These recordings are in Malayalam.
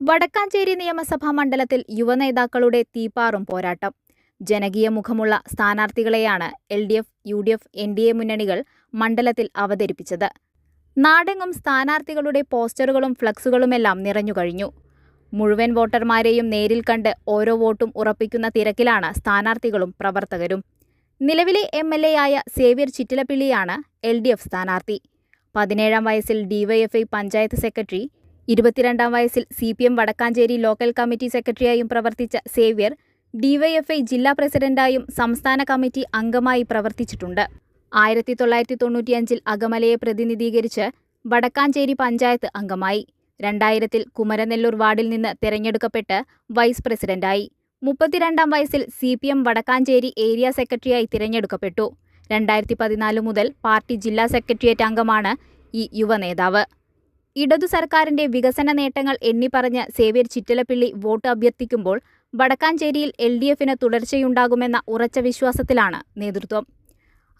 വടക്കാഞ്ചേരി നിയമസഭാ മണ്ഡലത്തിൽ യുവനേതാക്കളുടെ തീപ്പാറും പോരാട്ടം. ജനകീയ മുഖമുള്ള സ്ഥാനാർത്ഥികളെയാണ് LDF, UDF, NDA മുന്നണികൾ മണ്ഡലത്തിൽ അവതരിപ്പിച്ചത്. നാടെങ്ങും സ്ഥാനാർത്ഥികളുടെ പോസ്റ്ററുകളും ഫ്ലക്സുകളുമെല്ലാം നിറഞ്ഞുകഴിഞ്ഞു. മുഴുവൻ വോട്ടർമാരെയും നേരിൽ കണ്ട് ഓരോ വോട്ടും ഉറപ്പിക്കുന്ന തിരക്കിലാണ് സ്ഥാനാർത്ഥികളും പ്രവർത്തകരും. നിലവിലെ MLA ആയ സേവ്യർ ചിറ്റിലപ്പിള്ളിയാണ് LDF സ്ഥാനാർത്ഥി. 17-ാം വയസ്സിൽ DYFI പഞ്ചായത്ത് സെക്രട്ടറി, 22-ാം വയസ്സിൽ CPM വടക്കാഞ്ചേരി ലോക്കൽ കമ്മിറ്റി സെക്രട്ടറിയായും പ്രവർത്തിച്ച സേവ്യർ DYFI ജില്ലാ പ്രസിഡന്റായും സംസ്ഥാന കമ്മിറ്റി അംഗമായി പ്രവർത്തിച്ചിട്ടുണ്ട്. 1995-ൽ അകമലയെ പ്രതിനിധീകരിച്ച് വടക്കാഞ്ചേരി പഞ്ചായത്ത് അംഗമായി. 2000-ൽ കുമരനെല്ലൂർ വാർഡിൽ നിന്ന് തെരഞ്ഞെടുക്കപ്പെട്ട് വൈസ് പ്രസിഡന്റായി. 32-ാം വയസ്സിൽ CPM വടക്കാഞ്ചേരി ഏരിയ സെക്രട്ടറിയായി തിരഞ്ഞെടുക്കപ്പെട്ടു. 2014 മുതൽ പാർട്ടി ജില്ലാ സെക്രട്ടേറിയറ്റ് അംഗമാണ് ഈ യുവനേതാവ്. ഇടതു സർക്കാരിന്റെ വികസന നേട്ടങ്ങൾ എണ്ണിപ്പറഞ്ഞ് സേവ്യർ ചിറ്റിലപ്പിള്ളി വോട്ട് അഭ്യർത്ഥിക്കുമ്പോൾ വടക്കാഞ്ചേരിയിൽ LDFന് തുടർച്ചയുണ്ടാകുമെന്ന ഉറച്ച വിശ്വാസത്തിലാണ് നേതൃത്വം.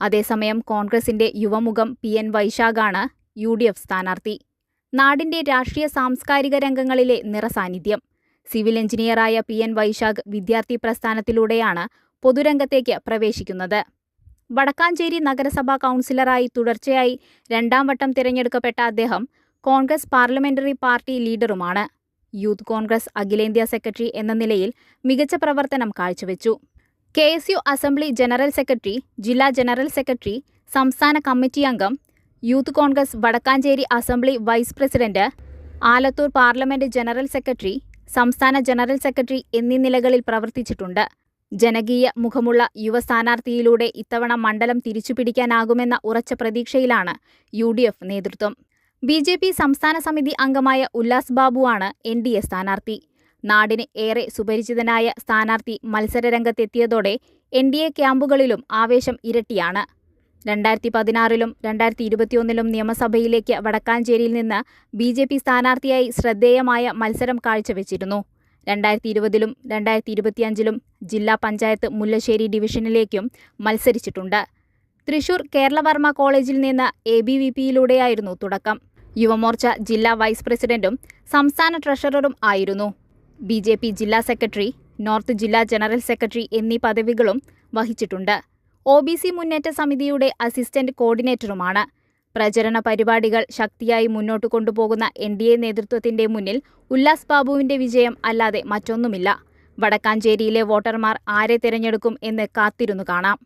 അതേസമയം കോൺഗ്രസിന്റെ യുവമുഖം PN വൈശാഖാണ് UDF സ്ഥാനാർത്ഥി. നാടിന്റെ രാഷ്ട്രീയ സാംസ്കാരിക രംഗങ്ങളിലെ നിറസാന്നിധ്യം. സിവിൽ എഞ്ചിനീയറായ PN വൈശാഖ് വിദ്യാർത്ഥി പ്രസ്ഥാനത്തിലൂടെയാണ് പൊതുരംഗത്തേക്ക് പ്രവേശിക്കുന്നത്. വടക്കാഞ്ചേരി നഗരസഭാ കൗൺസിലറായി തുടർച്ചയായി 2-ാം വട്ടം തിരഞ്ഞെടുക്കപ്പെട്ട അദ്ദേഹം കോൺഗ്രസ് പാർലമെന്ററി പാർട്ടി ലീഡറുമാണ്. യൂത്ത് കോൺഗ്രസ് അഖിലേന്ത്യാ സെക്രട്ടറി എന്ന നിലയിൽ മികച്ച പ്രവർത്തനം കാഴ്ചവെച്ചു. KSU അസംബ്ലി ജനറൽ സെക്രട്ടറി, ജില്ലാ ജനറൽ സെക്രട്ടറി, സംസ്ഥാന കമ്മിറ്റി അംഗം, youth Congress Vadakkanchery assembly vice president, Alathur parliament general secretary, സംസ്ഥാന ജനറൽ സെക്രട്ടറി എന്നീ നിലകളിൽ പ്രവർത്തിച്ചിട്ടുണ്ട്. ജനകീയ മുഖമുള്ള യുവ സ്ഥാനാർത്ഥിയിലൂടെ ഇത്തവണ മണ്ഡലം തിരിച്ചുപിടിക്കാനാകുമെന്ന ഉറച്ച പ്രതീക്ഷയിലാണ് UDF നേതൃത്വം. BJP സംസ്ഥാന സമിതി അംഗമായ ഉല്ലാസ് ബാബുവാണ് NDA സ്ഥാനാർത്ഥി. നാടിന് ഏറെ സുപരിചിതനായ സ്ഥാനാർത്ഥി മത്സരരംഗത്തെത്തിയതോടെ NDA ക്യാമ്പുകളിലും ആവേശം ഇരട്ടിയാണ്. 2016-ലും 2021-ലും നിയമസഭയിലേക്ക് വടക്കാഞ്ചേരിയിൽ നിന്ന് BJP സ്ഥാനാർത്ഥിയായി ശ്രദ്ധേയമായ മത്സരം കാഴ്ചവെച്ചിരുന്നു. 2020-ലും 2025-ലും ജില്ലാ പഞ്ചായത്ത് മുല്ലശ്ശേരി ഡിവിഷനിലേക്കും മത്സരിച്ചിട്ടുണ്ട്. തൃശൂർ കേരളവർമ്മ കോളേജിൽ നിന്ന് ABVPയിലൂടെയായിരുന്നു തുടക്കം. യുവമോർച്ച ജില്ലാ വൈസ് പ്രസിഡന്റും സംസ്ഥാന ട്രഷററും ആയിരുന്നു. BJP ജില്ലാ സെക്രട്ടറി, നോർത്ത് ജില്ലാ ജനറൽ സെക്രട്ടറി എന്നീ പദവികളും വഹിച്ചിട്ടുണ്ട്. OBC മുന്നേറ്റ സമിതിയുടെ അസിസ്റ്റന്റ് കോർഡിനേറ്ററുമാണ്. പ്രചരണ പരിപാടികൾ ശക്തിയായി മുന്നോട്ട് കൊണ്ടുപോകുന്ന NDA നേതൃത്വത്തിന്റെ മുന്നിൽ ഉല്ലാസ് ബാബുവിന്റെ വിജയം അല്ലാതെ മറ്റൊന്നുമില്ല. വടക്കാഞ്ചേരിയിലെ വോട്ടർമാർ ആരെ തിരഞ്ഞെടുക്കും എന്ന് കാത്തിരുന്നു കാണാം.